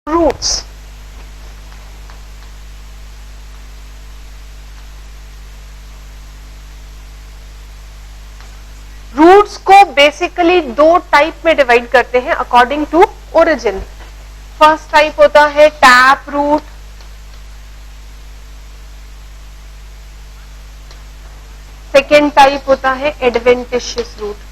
Roots. Roots को basically दो type में डिवाइड करते हैं according to origin. First type होता है टैप रूट, सेकेंड टाइप होता है adventitious root.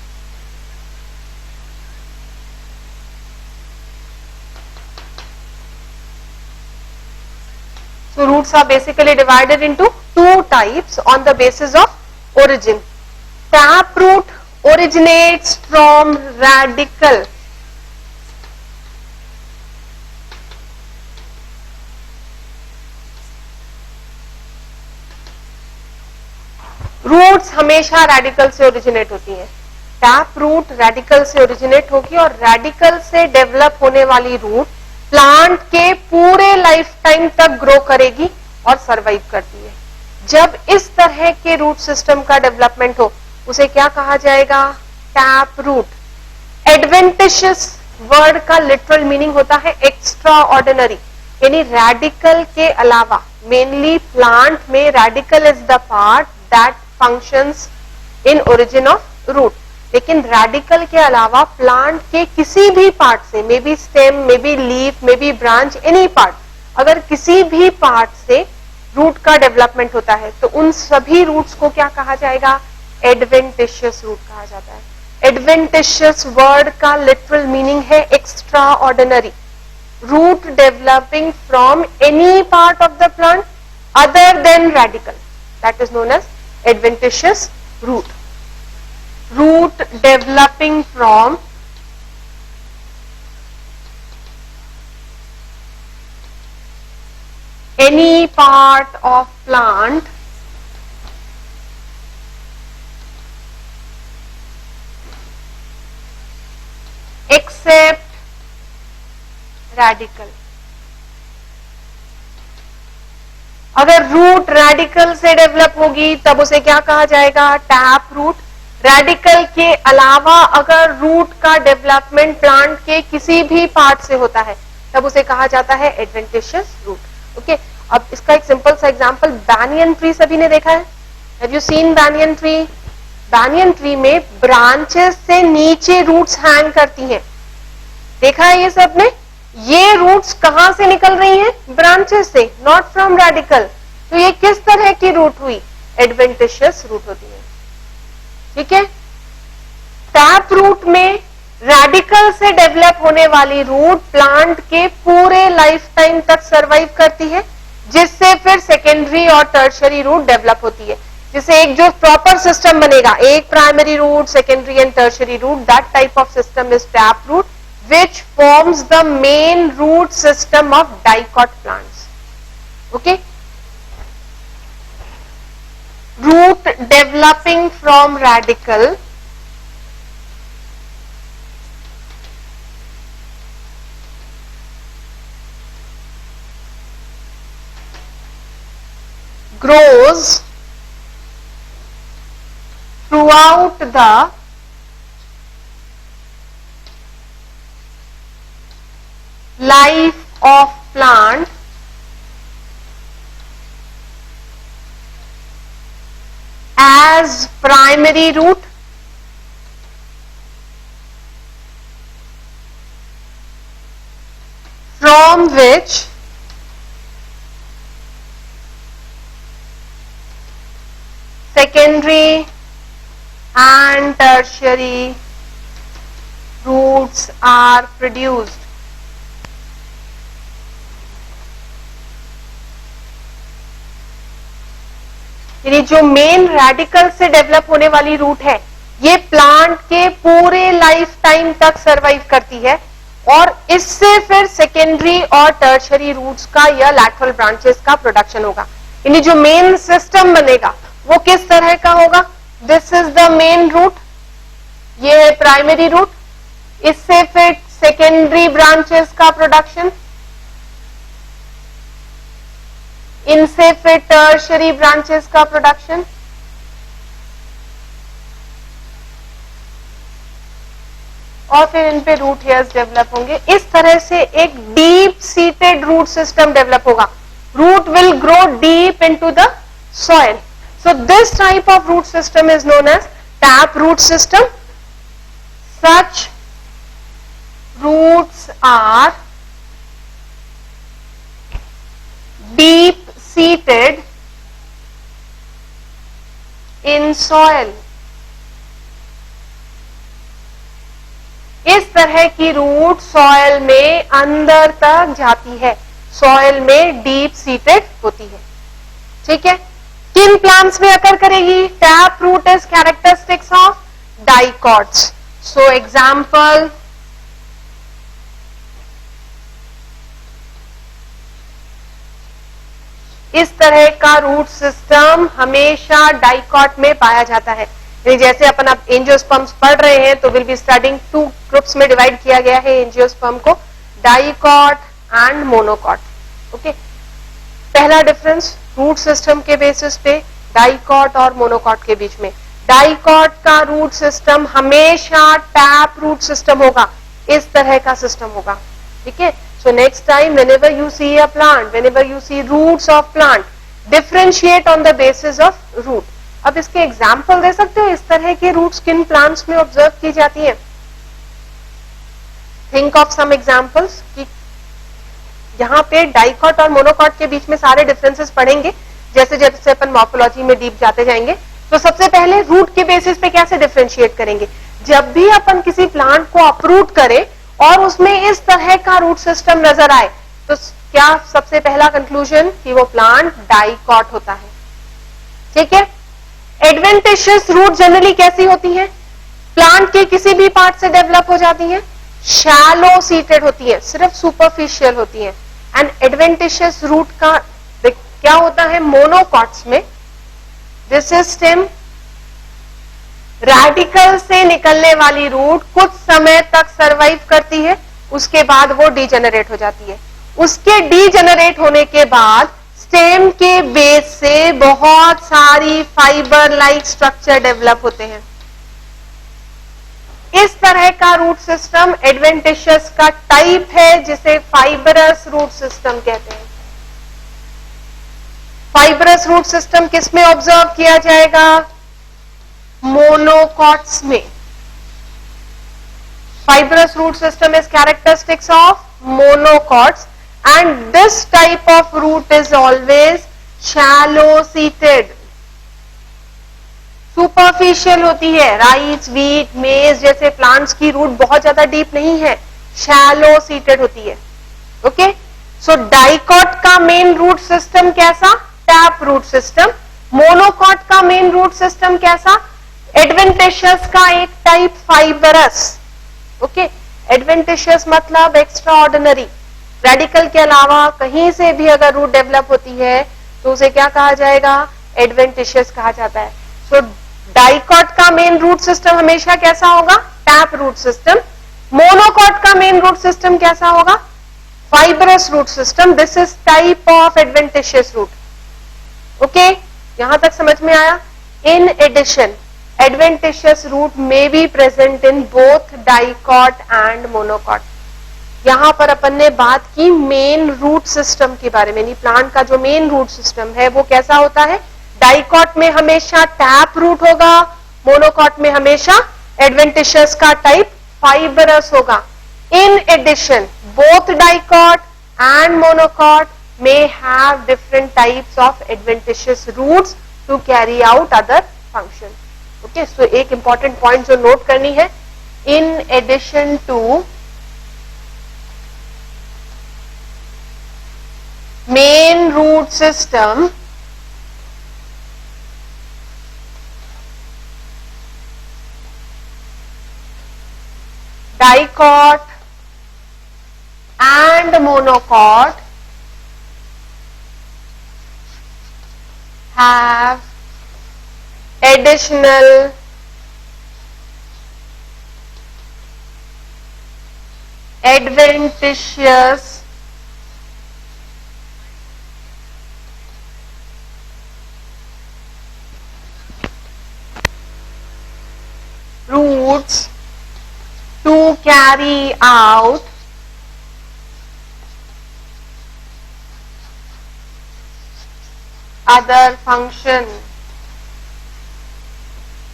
So roots are basically divided into two types on the basis of origin. Tap root originates from radical. Roots हमेशा radical से originate होती हैं। Tap root radical से originate होगी और radical से डेवलप होने वाली रूट प्लांट के पूरे लाइफ टाइम तक ग्रो करेगी और सरवाइव करती है। जब इस तरह के रूट सिस्टम का डेवलपमेंट हो उसे क्या कहा जाएगा? Tap root. एडवेंटिशियस वर्ड का लिटरल मीनिंग होता है एक्स्ट्रा ऑर्डिनरी, यानी रेडिकल के अलावा। मेनली प्लांट में radical is the part that functions in origin of root, लेकिन रेडिकल के अलावा प्लांट के किसी भी पार्ट से, may be stem, may be leaf, may be branch, any part, अगर किसी भी पार्ट से रूट का डेवलपमेंट होता है तो उन सभी रूट्स को क्या कहा जाएगा? एडवेंटिशियस रूट कहा जाता है। एडवेंटिशियस वर्ड का लिटरल मीनिंग है extra ordinary, root developing from any part of the plant other than radical, that is known as adventitious root. Root developing from any part of plant except radical. अगर root radical से develop होगी तब उसे क्या कहा जाएगा? Tap root. Radical के अलावा अगर रूट का डेवलपमेंट प्लांट के किसी भी पार्ट से होता है तब उसे कहा जाता है एडवेंटिशियस रूट। ओके, अब इसका एक सिंपल सा एग्जांपल, बैनियन ट्री सभी ने देखा है? Have you seen banyan tree? Banyan tree में ब्रांचेस से नीचे रूट्स हैंग करती हैं, देखा है ये सबने? ये रूट्स कहां से निकल रही हैं? ब्रांचेस से, नॉट फ्रॉम रेडिकल। तो ये किस तरह की रूट हुई? एडवेंटिशियस रूट होती है। ठीक है, टैप रूट में रेडिकल से डेवलप होने वाली रूट प्लांट के पूरे लाइफ टाइम तक सरवाइव करती है, जिससे फिर सेकेंडरी और टर्शियरी रूट डेवलप होती है, जिससे एक जो प्रॉपर सिस्टम बनेगा, एक primary root, secondary and tertiary root, that type of system is tap root, which forms the main root system of dicot plants. Okay, root developing from radical grows throughout the life of plant as primary root, from which secondary and tertiary roots are produced. यानी जो main radical से develop होने वाली root है ये plant के पूरे life time तक सरवाइव करती है और इससे फिर सेकेंडरी और टर्शियरी रूट्स का या लैटरल ब्रांचेस का प्रोडक्शन होगा। यानी जो मेन सिस्टम बनेगा वो किस तरह का होगा? This is the main root, ये है प्राइमरी रूट, इससे फिर सेकेंडरी ब्रांचेस का प्रोडक्शन, इनसे फिर टर्शियरी ब्रांचेस का प्रोडक्शन, और फिर इन पे रूट हेयर्स डेवलप होंगे। इस तरह से एक deep seated root system develop होगा। Root will grow deep into the soil. So this type of root system is known as tap root system. Such roots are deep seated in soil। इस तरह की root soil में अंदर तक जाती है, soil में डीप सीटेड होती है। ठीक है, किन प्लांट्स में अकर करेगी? Tap root is characteristics of dicots. So example, इस तरह का रूट सिस्टम हमेशा डाइकॉट में पाया जाता है। जैसे अपन अब एंजियोस्पर्म्स पढ़ रहे हैं तो विल बी स्टडिंग, 2 ग्रुप्स में डिवाइड किया गया है एंजियोस्पर्म को, डाइकॉट एंड मोनोकॉट। ओके, पहला डिफरेंस रूट सिस्टम के बेसिस पे डाइकॉट और मोनोकॉट के बीच में। डाइकॉट का रूट सिस्टम हमेशा टैप रूट सिस्टम होगा, इस तरह का सिस्टम होगा। ठीक है, so next time whenever you see a plant, whenever you see roots of plant, differentiate on the basis of root। अब इसके एग्जाम्पल दे सकते हो, इस तरह के रूट्स किन प्लांट्स में ऑब्जर्व की जाती है? थिंक ऑफ सम एग्जाम्पल्स कि यहाँ पे डाइकॉट और मोनोकॉट के बीच में सारे डिफरेंसेस पढ़ेंगे जैसे जैसे अपन मॉर्फोलॉजी में डीप जाते जाएंगे। तो सबसे पहले रूट के बेसिस पे कैसे डिफरेंशिएट करेंगे? जब भी अपन किसी प्लांट को अपरूट करें और उसमें इस तरह का रूट सिस्टम नजर आए तो क्या सबसे पहला कंक्लूजन कि वो प्लांट डाइकॉट होता है। ठीक है, एडवेंटिशियस रूट जनरली कैसी होती है? प्लांट के किसी भी पार्ट से डेवलप हो जाती है, शैलो सीटेड होती है, सिर्फ सुपरफिशियल होती है। एंड एडवेंटिशियस रूट का क्या होता है? मोनोकॉट्स में दिस इज स्टेम, रेडिकल से निकलने वाली रूट कुछ समय तक सरवाइव करती है, उसके बाद वो डीजेनरेट हो जाती है। उसके डीजेनरेट होने के बाद स्टेम के बेस से बहुत सारी फाइबर लाइक स्ट्रक्चर डेवलप होते हैं। इस तरह का रूट सिस्टम एडवेंटिशियस का टाइप है जिसे फाइबरस रूट सिस्टम कहते हैं। फाइबरस रूट सिस्टम किसमें ऑब्जर्व किया जाएगा? मोनोकॉट्स में। Fibrous root system is characteristics of monocots and this type of root is always shallow seated, superficial होती है। राइस, व्हीट, मेज जैसे प्लांट्स की रूट बहुत ज्यादा डीप नहीं है, shallow seated होती है। ओके, सो डाइकॉट का मेन रूट सिस्टम कैसा? Tap root system. मोनोकॉट का मेन रूट सिस्टम कैसा? एडवेंटिशियस का एक टाइप फाइबरस। ओके, एडवेंटिशियस मतलब एक्स्ट्रा ऑर्डिनरी, रेडिकल के अलावा कहीं से भी अगर रूट डेवलप होती है तो उसे क्या कहा जाएगा? एडवेंटिशियस कहा जाता है। सो डाइकॉट का मेन रूट सिस्टम हमेशा कैसा होगा? Tap root system. मोनोकॉट का मेन रूट सिस्टम कैसा होगा? Fibrous root system. This is type of adventitious root. Okay, यहां तक समझ में आया? In addition adventitious root may be present in both dicot and monocot। यहां पर अपन ने बात की मेन रूट सिस्टम के बारे में। प्लांट का जो मेन रूट सिस्टम है वो कैसा होता है? डाइकॉट में हमेशा टैप रूट होगा, मोनोकॉट में हमेशा एडवेंटिशियस का टाइप फाइबरस होगा। In addition both dicot and monocot may have different types of adventitious roots to carry out other functions। Okay, so एक इंपॉर्टेंट पॉइंट जो नोट करनी है, in addition to main root system dicot and monocot have additional adventitious roots to carry out other function.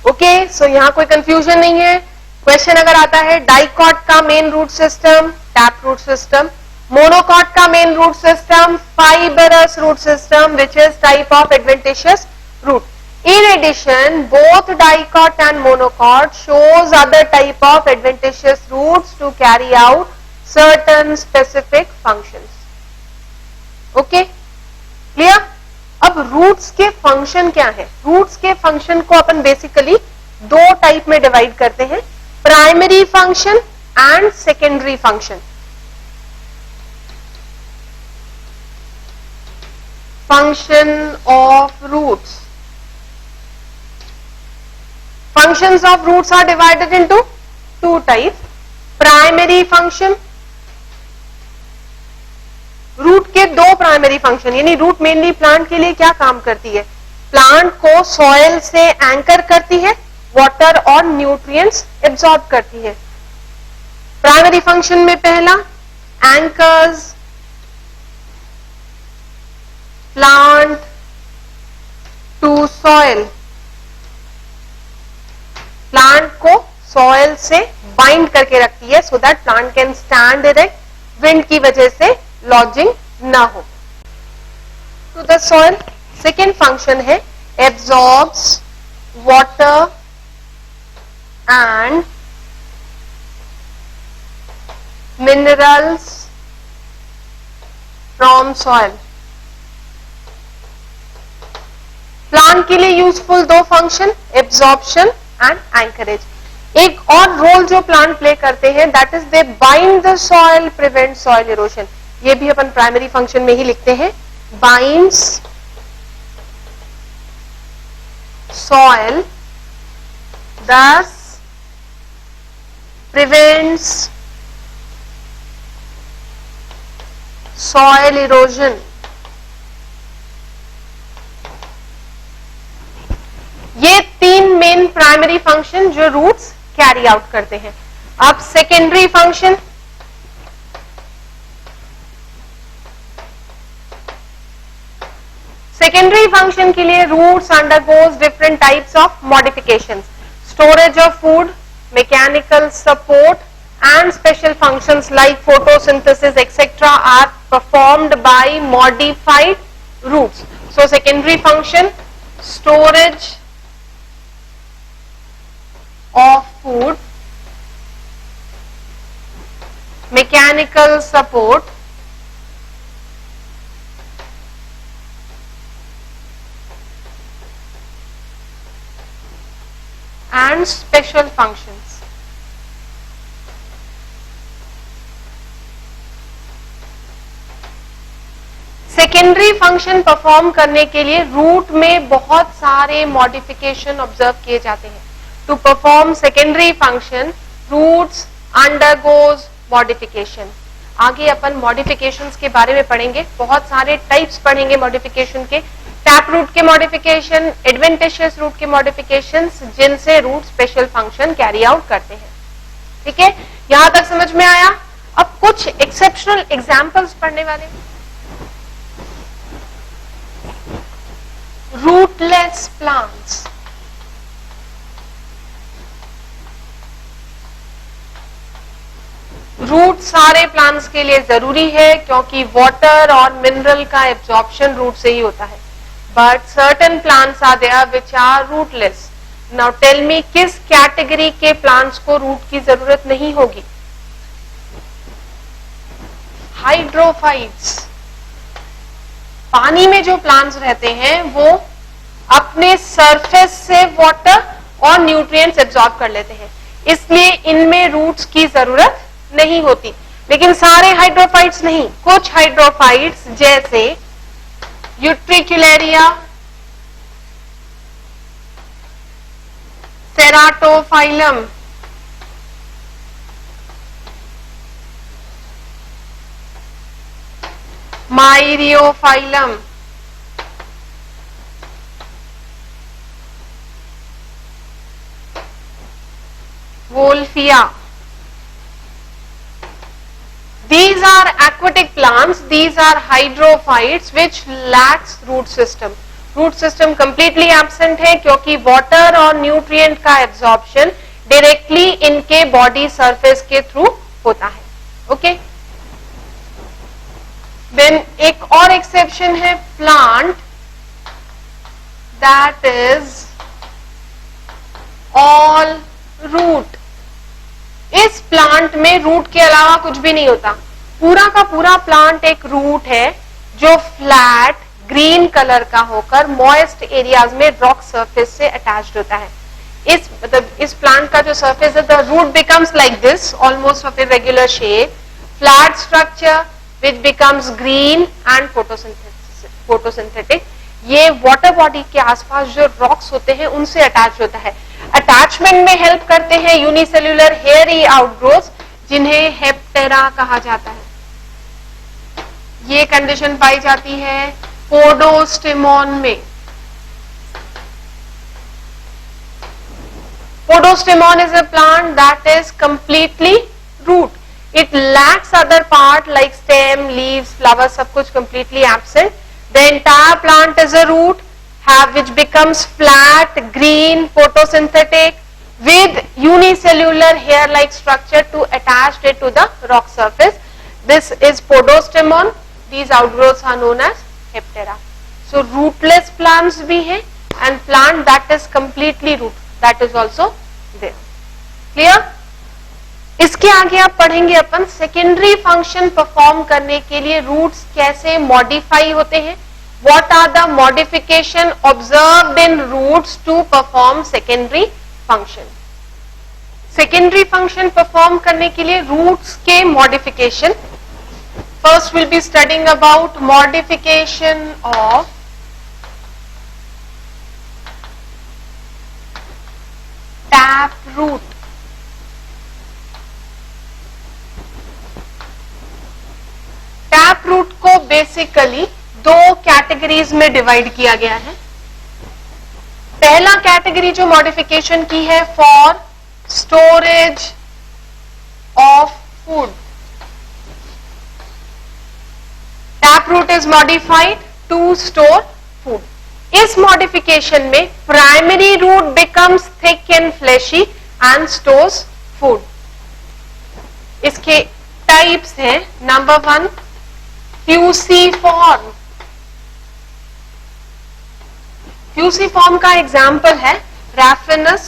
Okay, so यहां कोई confusion नहीं है. Question अगर आता है डाइकॉट का main root system tap root system, monocot का main root system fibrous root system which is type of adventitious root. In addition, both dicot and monocot shows other type of adventitious roots to carry out certain specific functions. Okay, clear? अब roots के function क्या है? Roots के function को अपन basically दो type में divide करते हैं, primary function and secondary function. Function of roots. Functions of roots are divided into two types. Primary function, root के दो प्राइमरी फंक्शन, यानी रूट मेनली प्लांट के लिए क्या काम करती है? प्लांट को सॉइल से एंकर करती है, वाटर और न्यूट्रिएंट्स एब्सॉर्ब करती है. प्राइमरी फंक्शन में पहला anchors plant to soil. Plant को सॉइल से बाइंड करके रखती है so that plant can stand erect, wind की वजह से लॉजिंग ना हो to the soil. Second function है absorbs water and minerals from soil. Plant के लिए यूजफुल दो फंक्शन, एब्सॉर्प्शन एंड एंकरेज. एक और रोल जो प्लांट प्ले करते हैं that is they bind the soil, prevent soil erosion. ये भी अपन प्राइमरी फंक्शन में ही लिखते हैं, binds soil thus prevents soil erosion. ये तीन मेन प्राइमरी फंक्शन जो रूट्स कैरी आउट करते हैं. अब सेकेंडरी फंक्शन, सेकेंडरी फंक्शन के लिए roots undergoes different types of modifications. Storage of food, mechanical support and special functions like photosynthesis etc. are performed by modified roots. So secondary function, storage of food, mechanical support, and special functions. Secondary function perform करने के लिए root में बहुत सारे modification observe किए जाते हैं. To perform secondary function roots undergoes modification. आगे अपन मॉडिफिकेशंस के बारे में पढ़ेंगे, बहुत सारे टाइप्स पढ़ेंगे मॉडिफिकेशन के. टैप रूट के मॉडिफिकेशन, एडवेंटिशियस रूट के मॉडिफिकेशंस जिनसे root special function carry out करते हैं. ठीक है, यहां तक समझ में आया. अब कुछ एक्सेप्शनल एग्जांपल्स पढ़ने वाले हैं. Rootless plants. रूट सारे प्लांट्स के लिए जरूरी है क्योंकि वाटर और मिनरल का एब्जॉर्प्शन रूट से ही होता है. But certain plants are there which are rootless. Now tell me किस कैटेगरी के प्लांट्स को रूट की जरूरत नहीं होगी? हाइड्रोफाइट्स. पानी में जो प्लांट्स रहते हैं वो अपने सरफेस से वाटर और न्यूट्रिएंट्स एब्जॉर्ब कर लेते हैं, इसलिए इनमें रूट्स की जरूरत नहीं होती. लेकिन सारे हाइड्रोफाइट्स नहीं, कुछ हाइड्रोफाइट्स जैसे Utricularia, Ceratophyllum, Myriophyllum, Wolffia, These are aquatic plants, these are hydrophytes which lacks root system. Root system completely absent है क्योंकि वाटर और न्यूट्रिएंट का एब्जॉर्प्शन डायरेक्टली इनके बॉडी सरफेस के थ्रू होता है. ओके. देन एक और एक्सेप्शन है plant that is all root. इस प्लांट में रूट के अलावा कुछ भी नहीं होता. पूरा का पूरा प्लांट एक रूट है जो फ्लैट ग्रीन कलर का होकर मॉइस्ट एरियाज में रॉक सरफेस से अटैच्ड होता है. इस प्लांट का जो सरफेस है, the root becomes like this, almost of irregular shape, flat structure which becomes green and photosynthetic. ये वाटर बॉडी के आसपास जो रॉक्स होते हैं उनसे अटैच होता है. अटैचमेंट में हेल्प करते हैं यूनिसेल्युलर हेयरी आउटग्रोथ जिन्हें हेप्टेरा कहा जाता है. ये कंडीशन पाई जाती है पोडोस्टेमॉन में. Podostemon is a plant that is completely root. It lacks other part like stem, leaves, flowers, सब कुछ completely absent. The entire plant is a root, which becomes flat, green, photosynthetic, with unicellular hair-like structure to attach it to the rock surface. This is Podostemon. These outgrowths are known as Heptera. So rootless plants भी हैं and plant that is completely root, that is also there. Clear? इसके आगे आप पढ़ेंगे अपन secondary function perform करने के लिए roots कैसे मॉडिफाई होते हैं. What are the modification observed in roots to perform secondary function? Secondary function perform करने के लिए रूट्स के modification. First we'll be studying about modification of taproot. Taproot को बेसिकली दो कैटेगरीज में डिवाइड किया गया है. पहला कैटेगरी जो मॉडिफिकेशन की है for storage of food. Taproot is modified to store food. इस मॉडिफिकेशन में primary root becomes thick and fleshy and stores food. इसके टाइप्स हैं. Number 1 fusiform. फ्यूसीफॉर्म का एग्जाम्पल है रैफिनस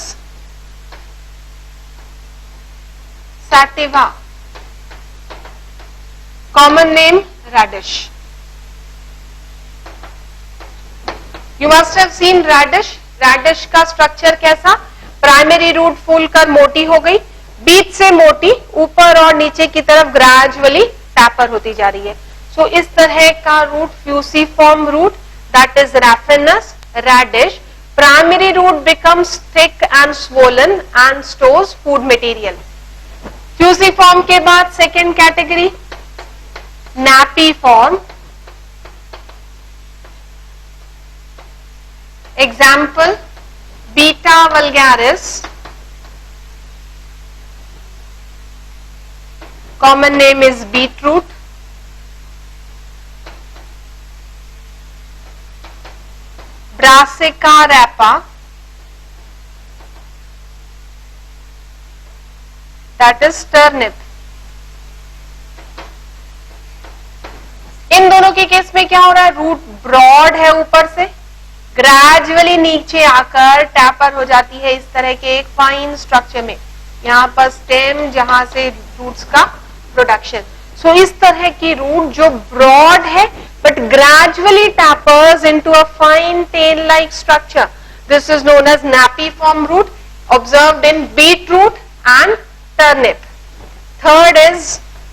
sativa. Common name radish. You must have seen radish. Radish का structure कैसा? Primary root फूलकर मोटी हो गई, बीच से मोटी, ऊपर और नीचे की तरफ ग्रेजुअली टैपर होती जा रही है. सो इस तरह का root fusiform root that is Raphanus radish. Primary root becomes thick and swollen and stores food material. Fusiform के बाद second category napiform. Example Beta vulgaris. Common name is beetroot. Brassica rapa that is turnip. इन दोनों के case में क्या हो रहा है? रूट ब्रॉड है ऊपर से, ग्रेजुअली नीचे आकर टैपर हो जाती है इस तरह के एक फाइन स्ट्रक्चर में. यहां पर स्टेम जहां से रूट्स का प्रोडक्शन. सो इस तरह की रूट जो ब्रॉड है but gradually tapers into a fine tail-like structure. This is known as napiform root, observed in beetroot and turnip. Third is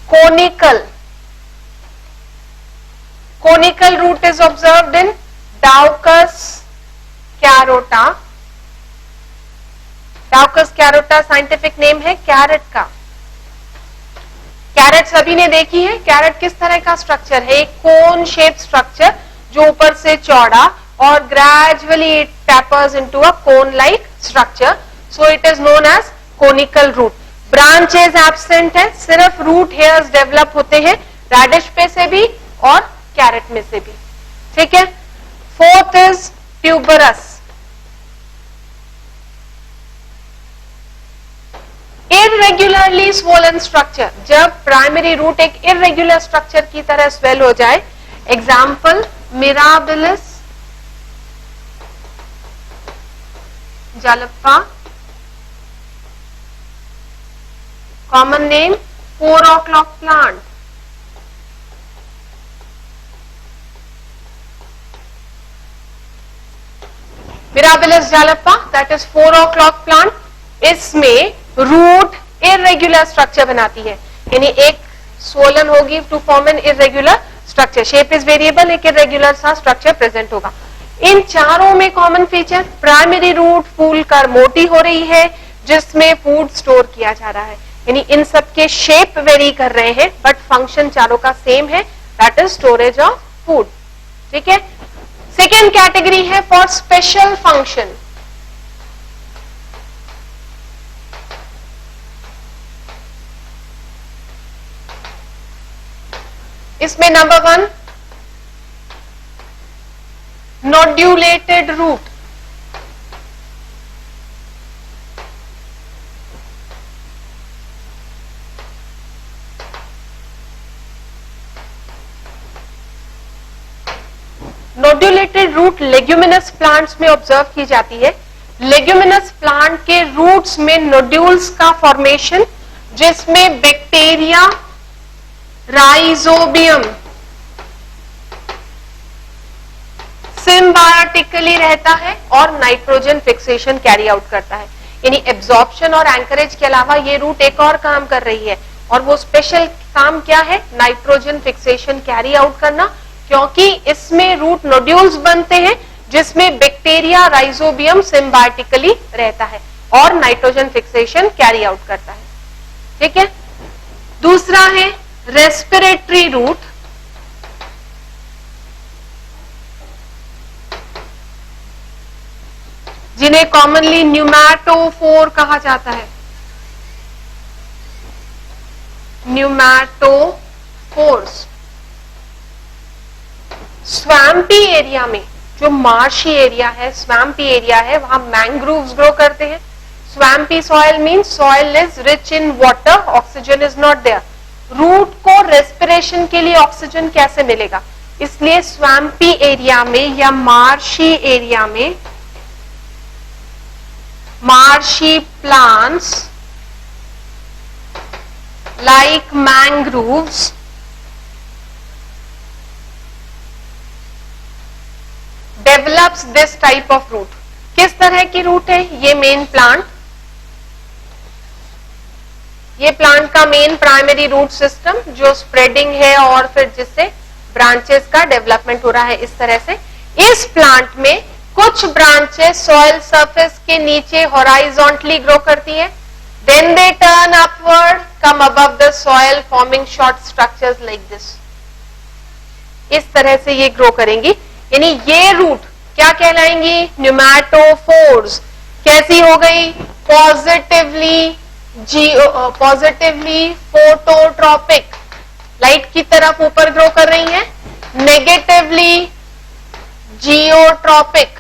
conical. Conical root is observed in Daucus carota. Daucus carota scientific name है carat का. Carat सभी ने देखी है. Carat किस तरह का structure है? एक कोन शेप स्ट्रक्चर जो ऊपर से चौड़ा और gradually it tapers into a cone like structure. So it is known as conical root. Branches absent है, सिर्फ रूट हेयर्स डेवलप होते हैं रेडिश पे से भी और कैरेट में से भी, ठीक है। Fourth is tuberous, irregularly swollen structure, जब प्राइमरी रूट एक इरेग्युलर स्ट्रक्चर की तरह स्वेल हो जाए, example Mirabilis jalapa, common name 4 o'clock plant. Mirabilis jalapa that is 4 o'clock plant, इसमें रूट इरेग्युलर स्ट्रक्चर बनाती है, यानी एक स्वोलन होगी to form an irregular structure, shape is variable, एक इरेग्युलर सा स्ट्रक्चर प्रेजेंट होगा। इन चारों में कॉमन फीचर, प्राइमरी रूट फूल कर मोटी हो रही है जिसमें फूड स्टोर किया जा रहा है, यानी इन सब के शेप वेरी कर रहे हैं बट फंक्शन चारों का सेम है, that is storage of food, ठीक है। सेकेंड कैटेगरी है फॉर स्पेशल फंक्शन, इसमें number 1 nodulated root, nodulated root leguminous plants में ऑब्जर्व की जाती है। लेग्यूमिनस प्लांट के रूट्स में नोड्यूल्स का फॉर्मेशन, जिसमें बैक्टीरिया राइजोबियम सिम्बायोटिकली रहता है और नाइट्रोजन फिक्सेशन कैरी आउट करता है, यानी एब्जॉर्प्शन और एंकरेज के अलावा ये रूट एक और काम कर रही है, और वो स्पेशल काम क्या है, नाइट्रोजन फिक्सेशन कैरी आउट करना, क्योंकि इसमें रूट नोड्यूल्स बनते हैं जिसमें बैक्टीरिया राइजोबियम सिम्बायोटिकली रहता है और नाइट्रोजन फिक्सेशन कैरी आउट करता है, ठीक है। दूसरा है रेस्पिरेटरी रूट, जिन्हें कॉमनली न्यूमैटोफोर कहा जाता है, न्यूमैटोफोर्स। स्वैम्पी एरिया में, जो मार्शी एरिया है, स्वैम्पी एरिया है, वहां मैंग्रोव्स ग्रो करते हैं। Swampy soil means soil is rich in water, oxygen is not there. Root को रेस्पिरेशन के लिए ऑक्सीजन कैसे मिलेगा, इसलिए स्वैम्पी एरिया में या मार्शी एरिया में marshy plants like mangroves develops this type of root। किस तरह की रूट है ये मेन प्लांट, ये प्लांट का मेन प्राइमरी रूट सिस्टम जो स्प्रेडिंग है और फिर जिससे ब्रांचेस का डेवलपमेंट हो रहा है। इस तरह से इस प्लांट में कुछ ब्रांचेस सॉइल सरफेस के नीचे हॉराइजॉन्टली ग्रो करती है, then they turn upward, come above the soil forming short structures like this. इस तरह से ये ग्रो करेंगी, यानी ये रूट क्या कहलाएंगी, न्यूमैटोफोर्स। कैसी हो गई, पॉजिटिवली फोटोट्रॉपिक, लाइट की तरफ ऊपर ग्रो कर रही हैं, नेगेटिवली जियोट्रॉपिक,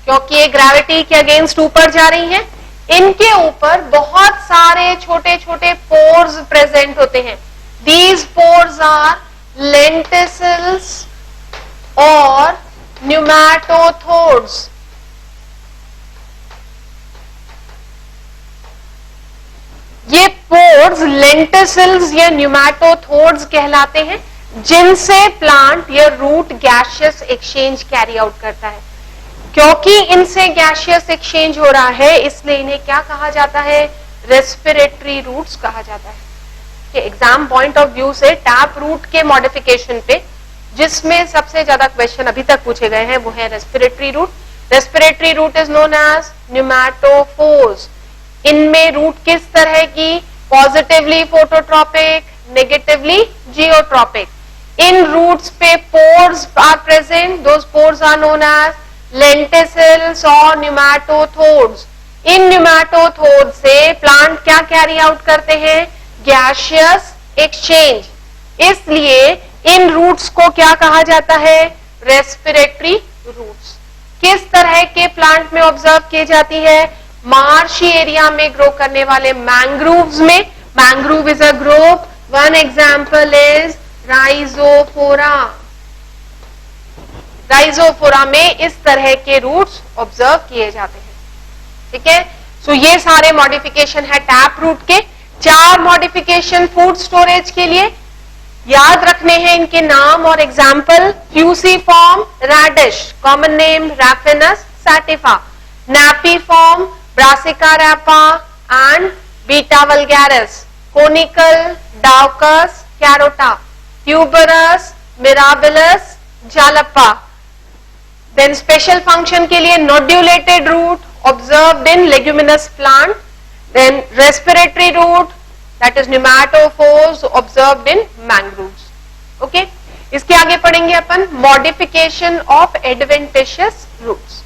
क्योंकि ये ग्रेविटी के अगेंस्ट ऊपर जा रही हैं। इनके ऊपर बहुत सारे छोटे छोटे पोर्स प्रेजेंट होते हैं, दीज पोर्स आर लेंटिसिल्स और न्यूमैटोथोर्स। ये पोर्स लेंटिसिल्स या न्यूमैटोथोर्स कहलाते हैं, जिनसे प्लांट या root gaseous exchange carry out करता है। क्योंकि इनसे गैसियस एक्सचेंज हो रहा है, इसलिए इन्हें क्या कहा जाता है, रेस्पिरेटरी रूट्स कहा जाता है। एग्जाम पॉइंट ऑफ व्यू से टैप रूट के मॉडिफिकेशन पे जिसमें सबसे ज्यादा क्वेश्चन अभी तक पूछे गए हैं वो है respiratory root. Respiratory root is known as pneumatophores. इनमें रूट किस तरह की, पॉजिटिवली फोटोट्रॉपिक, नेगेटिवली जियोट्रॉपिक। इन रूट्स पे pores are present, those pores are known as lenticels और न्यूमैटोथोर्स। इन न्यूमेटोथोर से प्लांट क्या कैरी आउट करते हैं? Gaseous exchange. इसलिए इन रूट्स को क्या कहा जाता है? Respiratory roots. किस तरह के प्लांट में ऑब्जर्व की जाती है? मार्शी एरिया में ग्रो करने वाले मैंग्रोव्स में। Mangrove is a group, one example is Rhizophora. Rhizophora में इस तरह के रूट्स ऑब्जर्व किए जाते हैं। ठीक है, सो ये सारे मॉडिफिकेशन है टैप रूट के। 4 मॉडिफिकेशन फूड स्टोरेज के लिए याद रखने हैं इनके नाम और example. Fusiform radish, common name Raphanus sativus. Napiform Brassica rapa and Beta vulgaris. Conical Daucus carota. Tuberous Mirabilis jalapa. Then special function के लिए nodulated root observed in leguminous plant. Then respiratory root, that is pneumatophores observed in mangroves. Okay, इसके आगे पढ़ेंगे अपन modification of adventitious roots.